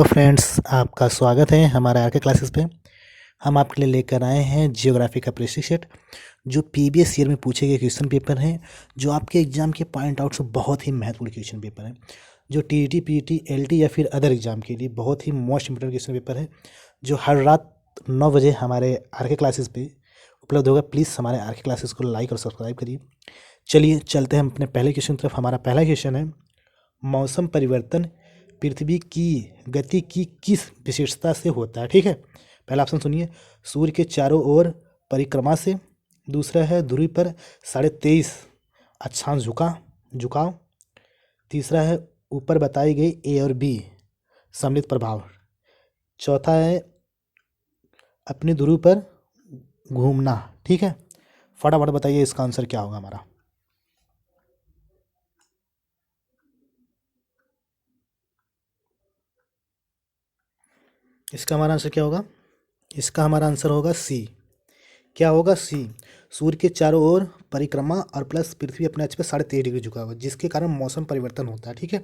तो फ्रेंड्स, आपका स्वागत है हमारे आर के क्लासेस पे। हम आपके लिए लेकर आए हैं जियोग्राफी का प्रीवियस सेट, जो प्रीवियस ईयर में पूछे गए क्वेश्चन पेपर हैं, जो आपके एग्जाम के पॉइंट आउट से बहुत ही महत्वपूर्ण क्वेश्चन पेपर है, जो टीईटी, पीईटी, एलटी या फिर अदर एग्जाम के लिए बहुत ही मोस्ट इंपोर्टेंट क्वेश्चन पेपर है, जो हर रात 9 बजे हमारे आर के क्लासेस पे उपलब्ध होगा। प्लीज़ हमारे आर के क्लासेस को लाइक और सब्सक्राइब करिए। चलिए चलते हैं हम अपने पहले क्वेश्चन तरफ। हमारा पहला क्वेश्चन है, मौसम परिवर्तन पृथ्वी की गति की किस विशेषता से होता है। ठीक है, पहला ऑप्शन सुनिए, सूर्य के चारों ओर परिक्रमा से। दूसरा है ध्रुव पर 23.5 अक्षांश झुकाव। तीसरा है ऊपर बताई गई ए और बी सम्मिलित प्रभाव। चौथा है अपनी ध्रुव पर घूमना। ठीक है, फटाफट बताइए इसका आंसर क्या होगा हमारा। इसका हमारा आंसर क्या होगा? इसका हमारा आंसर होगा सी। क्या होगा? सी। सूर्य के चारों ओर परिक्रमा और प्लस पृथ्वी अपने अक्ष पे 23.5 डिग्री झुका हुआ, जिसके कारण मौसम परिवर्तन होता है। ठीक है,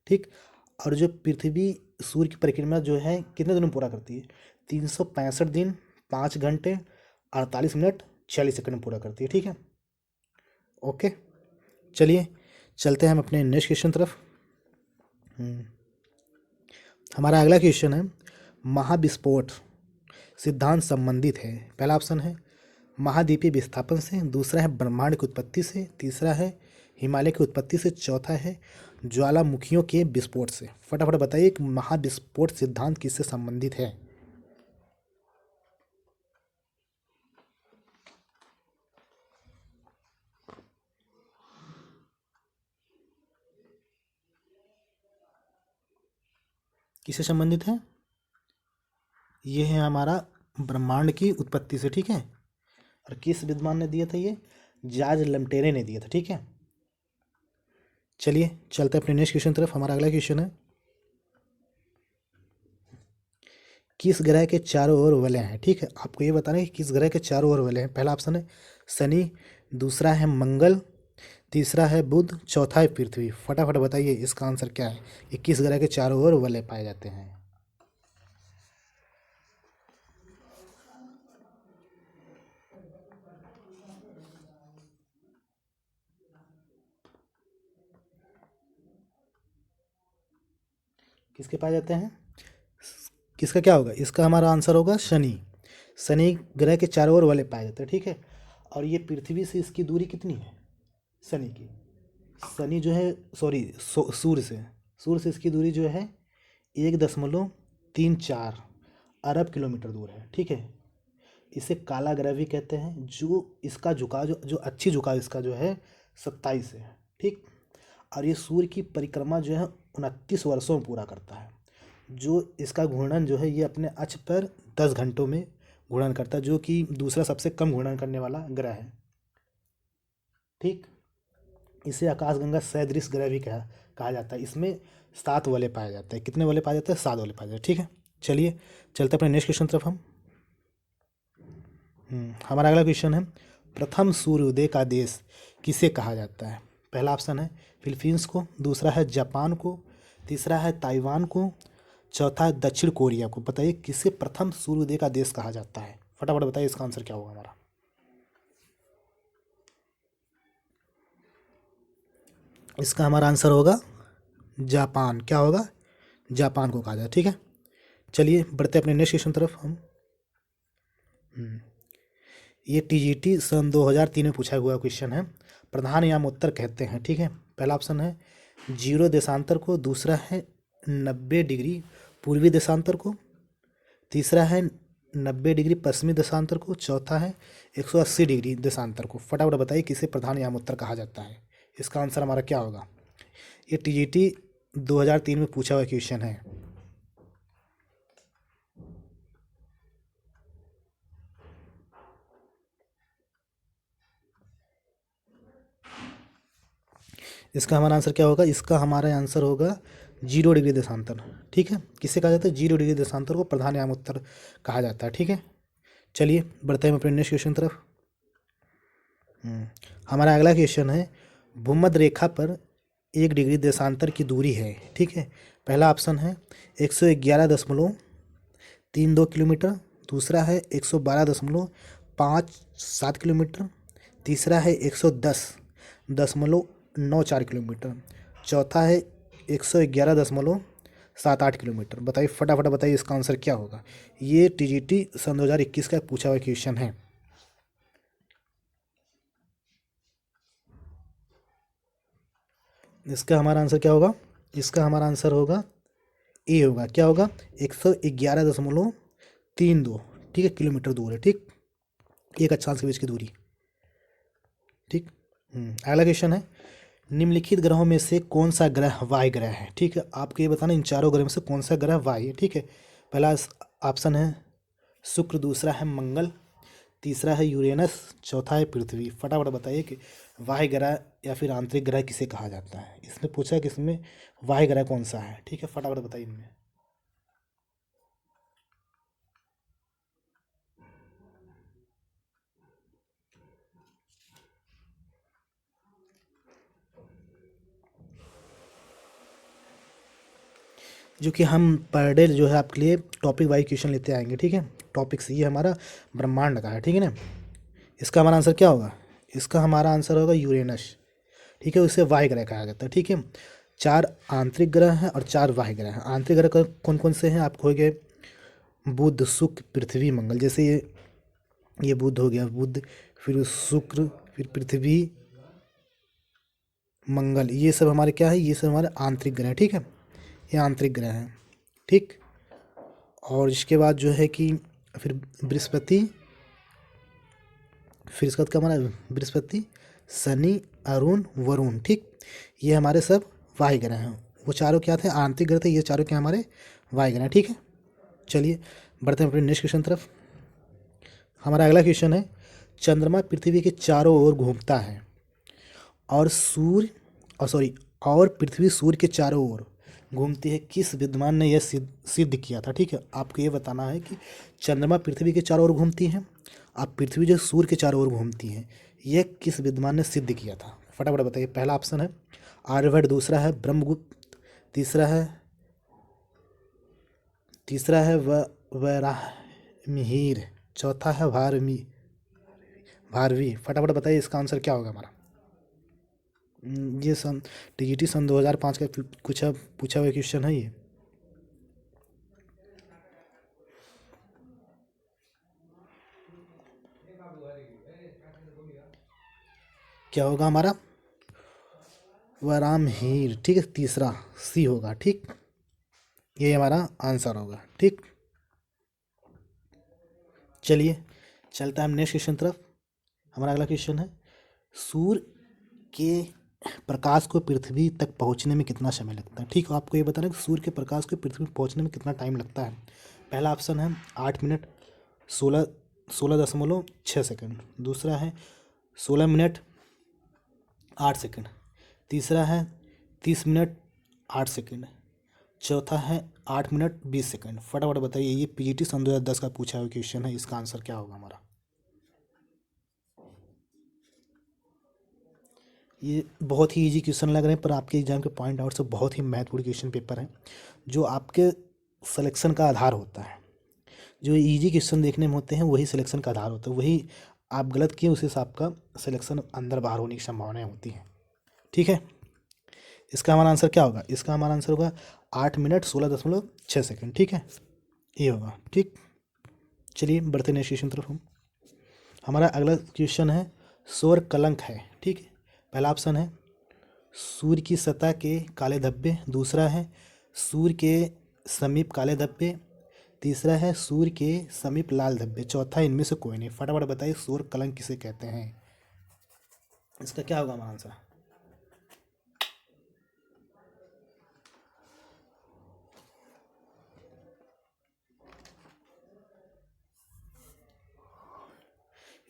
ठीक। और जो पृथ्वी सूर्य की परिक्रमा जो है कितने दिन में पूरा करती है? 365 दिन, 5 घंटे, 48 मिनट, 46 सेकंड में पूरा करती है। ठीक है, ओके। चलिए चलते हैं हम अपने नेक्स्ट क्वेश्चन तरफ। हमारा अगला क्वेश्चन है, महाविस्फोट सिद्धांत संबंधित है। पहला ऑप्शन है महाद्वीपीय विस्थापन से। दूसरा है ब्रह्मांड की उत्पत्ति से। तीसरा है हिमालय की उत्पत्ति से। चौथा है ज्वालामुखियों के विस्फोट से। फटाफट बताइए कि महाविस्फोट सिद्धांत किससे संबंधित है। किससे संबंधित है? ये है हमारा ब्रह्मांड की उत्पत्ति से। ठीक है, और किस विद्वान ने दिया था? ये जॉर्ज लैम्टेरे ने दिया था। ठीक है, चलिए चलते हैं अपने नेक्स्ट क्वेश्चन तरफ। हमारा अगला क्वेश्चन है, किस ग्रह के चारों ओर वलय हैं। ठीक है, आपको ये बताना है कि किस ग्रह के चारों ओर वलय हैं। पहला ऑप्शन है शनि। दूसरा है मंगल। तीसरा है बुध। चौथा है पृथ्वी। फटाफट बताइए इसका आंसर क्या है। ये किस ग्रह के चारों ओर वलय पाए जाते हैं? किसके पाए जाते हैं? किसका क्या होगा? इसका हमारा आंसर होगा शनि। शनि ग्रह के चारों ओर वलय पाए जाते हैं। ठीक है, और ये पृथ्वी से इसकी दूरी कितनी है शनि की? शनि जो है, सॉरी, सूर्य से इसकी दूरी जो है 1.34 अरब किलोमीटर दूर है। ठीक है, इसे काला ग्रह भी कहते हैं। जो इसका झुकाव जो अच्छी झुकाव इसका जो है 27 है। ठीक, और ये सूर्य की परिक्रमा जो है 29 वर्षों में पूरा करता है। जो इसका घूर्णन जो है ये अपने अक्ष पर 10 घंटों में घूर्णन करता है, जो कि दूसरा सबसे कम घूर्णन करने वाला ग्रह है। ठीक, इसे आकाशगंगा सदृश ग्रह भी कहा जाता है। इसमें 7 वलय पाए जाते हैं। कितने वलय पाए जाते हैं? 7 वलय पाए जाते हैं। ठीक है, चलिए चलते अपने नेक्स्ट क्वेश्चन तरफ हम। हमारा अगला क्वेश्चन है, प्रथम सूर्योदय का देश किसे कहा जाता है। पहला ऑप्शन है फिलीपींस को। दूसरा है जापान को। तीसरा है ताइवान को। चौथा है दक्षिण कोरिया को। बताइए किसे प्रथम सूर्योदय का देश कहा जाता है। फटाफट बताइए इसका आंसर क्या होगा हमारा। इसका हमारा आंसर होगा जापान। क्या होगा? जापान को कहा जाए। ठीक है, चलिए बढ़ते अपने नेक्स्ट क्वेश्चन तरफ हम। ये टीजीटी सन 2003 में पूछा हुआ क्वेश्चन है। प्रधान याम उत्तर कहते हैं। ठीक है, पहला ऑप्शन है 0 देशांतर को। दूसरा है 90 डिग्री पूर्वी देशांतर को। तीसरा है 90 डिग्री पश्चिमी देशांतर को। चौथा है 180 डिग्री देशांतर को। फटाफट बताइए किसे प्रधान याम उत्तर कहा जाता है। इसका आंसर हमारा क्या होगा? ये टीजीटी 2003 में पूछा हुआ क्वेश्चन है। इसका हमारा आंसर क्या होगा? इसका हमारा आंसर होगा 0 डिग्री देशांतर। ठीक है, किसे कहा जाता है? 0 डिग्री देशांतर को प्रधान याम उत्तर कहा जाता है। ठीक है, चलिए बढ़ते हैं अपने नेक्स्ट क्वेश्चन तरफ। हमारा अगला क्वेश्चन है, भूमध्य रेखा पर 1 डिग्री देशांतर की दूरी है। ठीक है, पहला ऑप्शन है 111.32 किलोमीटर, दूसरा है 112.57 किलोमीटर, तीसरा है 110.94 किलोमीटर, चौथा है 111.78 किलोमीटर। बताइए फटाफट बताइए इसका आंसर क्या होगा। ये टीजीटी सन 2021 का पूछा हुआ क्वेश्चन है। इसका हमारा आंसर क्या होगा? इसका हमारा आंसर होगा ए होगा। क्या होगा? 111.32, ठीक है, किलोमीटर दूर है, ठीक, एक अक्षांश के बीच की दूरी, ठीक। अगला क्वेश्चन है, निम्नलिखित ग्रहों में से कौन सा ग्रह वायु ग्रह है? ठीक है, आपको ये बताना इन चारों ग्रहों में से कौन सा ग्रह वायु है, ठीक है। पहला ऑप्शन है शुक्र, दूसरा है मंगल, तीसरा है यूरेनस, चौथा है पृथ्वी। फटाफट बताइए कि वायु ग्रह या फिर आंतरिक ग्रह किसे कहा जाता है। इसने पूछा कि इसमें वायु ग्रह कौन सा है, ठीक है, फटाफट बताइए इनमें। जो कि हम पर डे जो है आपके लिए टॉपिक वाइज क्वेश्चन लेते आएंगे, ठीक है। टॉपिक से ये हमारा ब्रह्मांड का है, ठीक है ना। इसका हमारा आंसर क्या होगा? इसका हमारा आंसर होगा यूरेनस, ठीक है, उसे वायु ग्रह कहा जाता है, ठीक है। 4 आंतरिक ग्रह हैं और 4 वायु ग्रह हैं। आंतरिक ग्रह कौन कौन से हैं? आपको हो गए बुध, शुक्र, पृथ्वी, मंगल। जैसे ये बुध हो गया, बुध, फिर शुक्र, फिर पृथ्वी, मंगल, ये सब हमारे क्या है? ये सब हमारे आंतरिक ग्रह, ठीक है, ये आंतरिक ग्रह हैं, ठीक। और इसके बाद जो है कि फिर बृहस्पति, फिर इसके बाद क्या हमारा? बृहस्पति, शनि, अरुण, वरुण, ठीक, ये हमारे सब वायु ग्रह हैं। वो चारों क्या थे? आंतरिक ग्रह थे। ये चारों क्या हमारे वायु ग्रह हैं, ठीक है। चलिए बढ़ते हैं अपने नेक्स्ट क्वेश्चन तरफ। हमारा अगला क्वेश्चन है, चंद्रमा पृथ्वी के चारों ओर घूमता है और सूर्य और पृथ्वी सूर्य के चारों ओर घूमती है। किस विद्वान ने यह सिद्ध किया था? ठीक है, आपको ये बताना है कि चंद्रमा पृथ्वी के चारों ओर घूमती है और पृथ्वी जो सूर्य के चारों ओर घूमती है, यह किस विद्वान ने सिद्ध किया था? फटाफट बताइए। पहला ऑप्शन है आर्यभट्ट, दूसरा है ब्रह्मगुप्त, तीसरा है वराहमिहिर, चौथा है भारवी। फटाफट बताइए इसका आंसर क्या होगा हमारा। ये सन टीजीटी सन 2005 का पूछा हुआ क्वेश्चन है ये। क्या होगा हमारा? वराहमिहिर, ठीक है, तीसरा सी होगा, ठीक, ये हमारा आंसर होगा, ठीक। चलिए चलता है हम नेक्स्ट क्वेश्चन तरफ। हमारा अगला क्वेश्चन है, सूर्य के प्रकाश को पृथ्वी तक पहुंचने में कितना समय लगता है? ठीक, आपको ये बताना है कि सूर्य के प्रकाश को पृथ्वी तक पहुंचने में कितना टाइम लगता है। पहला ऑप्शन है 8 मिनट 16.6 सेकंड, दूसरा है 16 मिनट 8 सेकंड, तीसरा है 30 मिनट 8 सेकंड, चौथा है 8 मिनट 20 सेकंड। फटाफट बताइए, ये पीजीटी सन 2010 का पूछा हुआ क्वेश्चन है। इसका आंसर क्या होगा हमारा? ये बहुत ही इजी क्वेश्चन लग रहे हैं, पर आपके एग्जाम के पॉइंट आउट से बहुत ही महत्वपूर्ण क्वेश्चन पेपर है, जो आपके सिलेक्शन का आधार होता है। जो इजी क्वेश्चन देखने में होते हैं वही सिलेक्शन का आधार होता है। वही आप गलत किए उसी से आपका सिलेक्शन अंदर बाहर होने की संभावनाएं होती हैं, ठीक है। इसका हमारा आंसर क्या होगा? इसका हमारा आंसर होगा 8 मिनट 16.6 सेकंड, ठीक है, ये होगा, ठीक। चलिए बढ़ते नेक्स्ट क्वेश्चन तरफ हम। हमारा अगला क्वेश्चन है, सौर कलंक है, ठीक है। पहला ऑप्शन है सूर्य की सतह के काले धब्बे, दूसरा है सूर्य के समीप काले धब्बे, तीसरा है सूर्य के समीप लाल धब्बे, चौथा इनमें से कोई नहीं। फटाफट बताइए सौर कलंक किसे कहते हैं। इसका क्या होगा हमारा आंसर?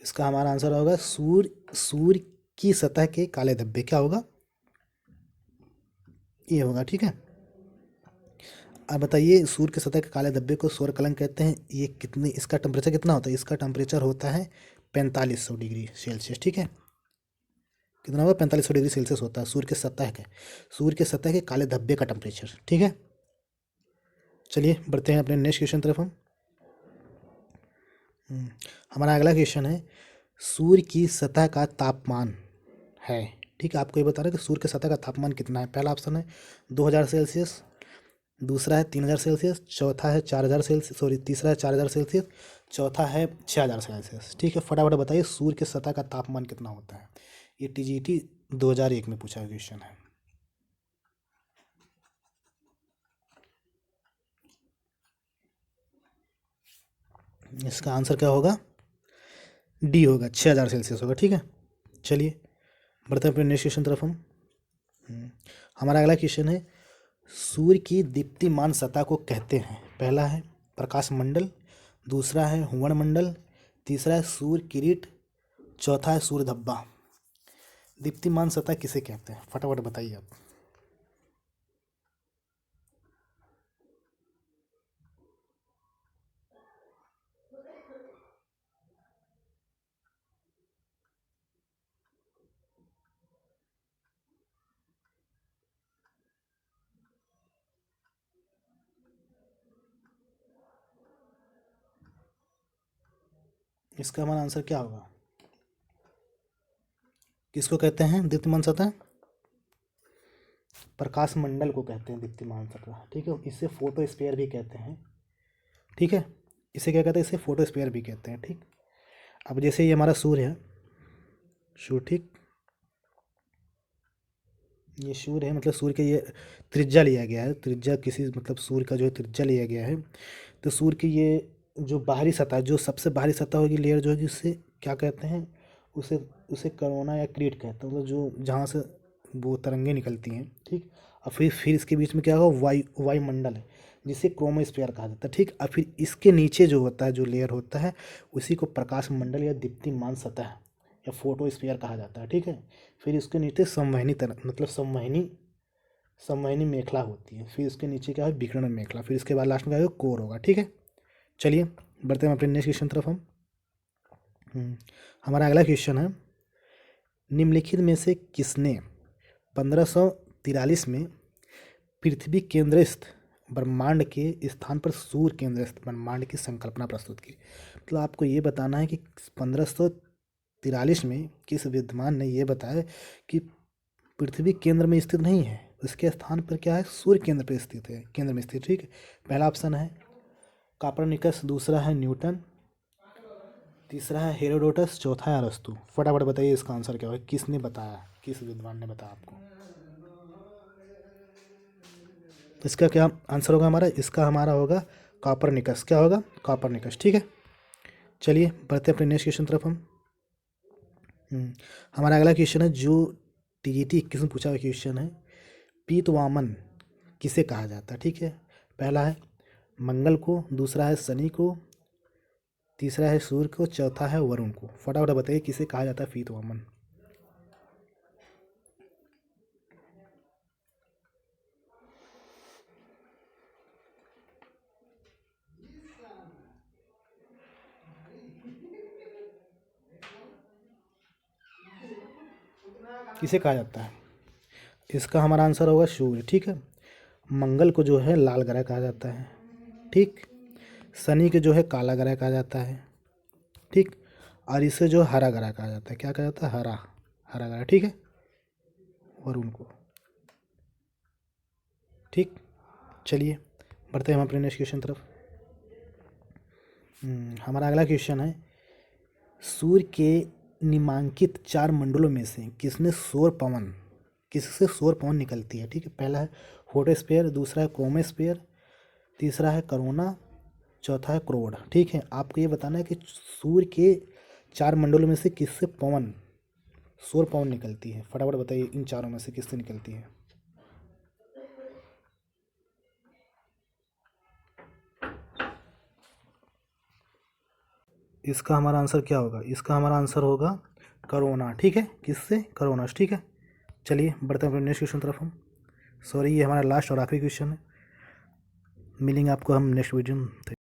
इसका हमारा आंसर होगा सूर्य की सतह के काले धब्बे। क्या होगा? ये होगा, ठीक है। अब बताइए, सूर्य की सतह के काले धब्बे को सौर कलंक कहते हैं। ये कितनी, इसका टेम्परेचर कितना होता है? इसका टेम्परेचर होता है 4500 डिग्री सेल्सियस, ठीक है। कितना होगा? 4500 डिग्री सेल्सियस होता है सूर्य के सतह के काले धब्बे का टेम्परेचर, ठीक है। चलिए बढ़ते हैं अपने नेक्स्ट क्वेश्चन तरफ हम। हमारा अगला क्वेश्चन है सूर्य की सतह का तापमान है। ठीक है, आपको ये बता रहा है कि सूर्य की सतह का तापमान कितना है। पहला ऑप्शन है 2000 सेल्सियस, दूसरा है 3000 सेल्सियस, चौथा है 4000 सेल्सियस, सॉरी तीसरा है 4000 सेल्सियस, चौथा है 6000 सेल्सियस। ठीक है, फटाफट बताइए सूर्य की सतह का तापमान कितना होता है। ये टीजीटी 2001 में पूछा क्वेश्चन है। इसका आंसर क्या होगा? डी होगा, 6000 सेल्सियस होगा। ठीक है, चलिए बढ़ते हैं अपने नेक्स्ट क्वेश्चन तरफ हम। हमारा अगला क्वेश्चन है सूर्य की दीप्तिमान सतह को कहते हैं। पहला है प्रकाश मंडल, दूसरा है हुवन मंडल, तीसरा है सूर्य किरीट, चौथा है सूर्य धब्बा। दीप्तिमान सतह किसे कहते हैं, फटाफट बताइए आप। इसका हमारा आंसर क्या होगा? किसको कहते हैं दीप्तिमान सतह? प्रकाश मंडल को कहते हैं दीप्तिमान सतह। ठीक है, इसे फोटोस्फीयर भी कहते हैं। ठीक है, इसे क्या कहते हैं? इसे फोटोस्फीयर भी कहते हैं। ठीक, अब जैसे ये हमारा सूर्य है, सूर्य, ठीक, ये सूर्य है, मतलब सूर्य के ये त्रिज्या लिया गया है, त्रिज्या किसी मतलब सूर्य का जो है त्रिज्या लिया गया है। तो सूर्य की ये जो बाहरी सतह, जो सबसे बाहरी सतह होगी, लेयर जो है, जिससे क्या कहते हैं, उसे उसे करोना या क्रीट कहते हैं, मतलब जो जहाँ से वो तरंगे निकलती हैं। ठीक, और फिर इसके बीच में क्या होगा, वायुमंडल है, जिसे क्रोमोस्फीयर कहा जाता है। ठीक, और फिर इसके नीचे जो होता है, जो लेयर होता है, उसी को प्रकाश मंडल या दीप्तिमान सतह या फोटोस्फीयर कहा जाता है। ठीक है, फिर इसके नीचे संवहनी मतलब संवहनी मेखला होती है, फिर इसके नीचे क्या है, विकिरण मेखला, फिर इसके बाद लास्ट में क्या होगा, कोर होगा। ठीक है, चलिए बढ़ते हैं अपने नेक्स्ट क्वेश्चन तरफ हम। हमारा अगला क्वेश्चन है निम्नलिखित में से किसने 1543 में पृथ्वी केंद्रस्थ ब्रह्मांड के स्थान पर सूर्य केंद्रस्थ ब्रह्मांड की संकल्पना प्रस्तुत की। मतलब आपको ये बताना है कि 1543 में किस विद्वान ने ये बताया कि पृथ्वी केंद्र में स्थित नहीं है, उसके स्थान पर क्या है, सूर्य केंद्र पर स्थित है, केंद्र में स्थित। ठीक है, पहला ऑप्शन है कापरनिकस, दूसरा है न्यूटन, तीसरा है हेरोडोटस, चौथा है अरस्तु। फटाफट बताइए इसका आंसर क्या होगा, किसने बताया, किस विद्वान ने बताया आपको। इसका क्या आंसर होगा हमारा? इसका हमारा होगा कापरनिकस। क्या होगा? कापरनिकस। ठीक है, चलिए बढ़ते हैं अपने नेक्स्ट क्वेश्चन तरफ हम। हमारा अगला क्वेश्चन है जो टीजीटी 21 में पूछा हुआ क्वेश्चन है, पीतवामन किसे कहा जाता है। ठीक है, पहला है मंगल को, दूसरा है शनि को, तीसरा है सूर्य को, चौथा है वरुण को। फटाफट बताइए किसे कहा जाता है पीतवामन। किसे कहा जाता है? इसका हमारा आंसर होगा सूर्य। ठीक है, मंगल को जो है लाल ग्रह कहा जाता है। ठीक, शनि के जो है काला ग्रह कहा जाता है। ठीक, और इसे जो हरा ग्रह कहा जाता है, क्या कहा जाता है, हरा हरा ग्रह। ठीक है, वरुण को। ठीक, चलिए बढ़ते हैं हम अपने नेक्स्ट क्वेश्चन तरफ। हमारा अगला क्वेश्चन है सूर्य के निम्नांकित 4 मंडलों में से किससे सौर पवन निकलती है। ठीक है, पहला है फोटोस्फीयर, दूसरा है क्रोमोस्फीयर, तीसरा है करोना, चौथा है क्रोड। ठीक है, आपको ये बताना है कि सूर्य के 4 मंडलों में से किससे सौर पवन निकलती है। फटाफट बताइए इन चारों में से किससे निकलती है। इसका हमारा आंसर क्या होगा? इसका हमारा आंसर होगा करोना। ठीक है, किससे? करोना। ठीक है, चलिए बढ़ते हैं अपने नेक्स्ट क्वेश्चन तरफ हम। सॉरी, ये हमारा लास्ट और आखिरी क्वेश्चन है। मिलेंगे आपको हम नेक्स्ट वीडियो में।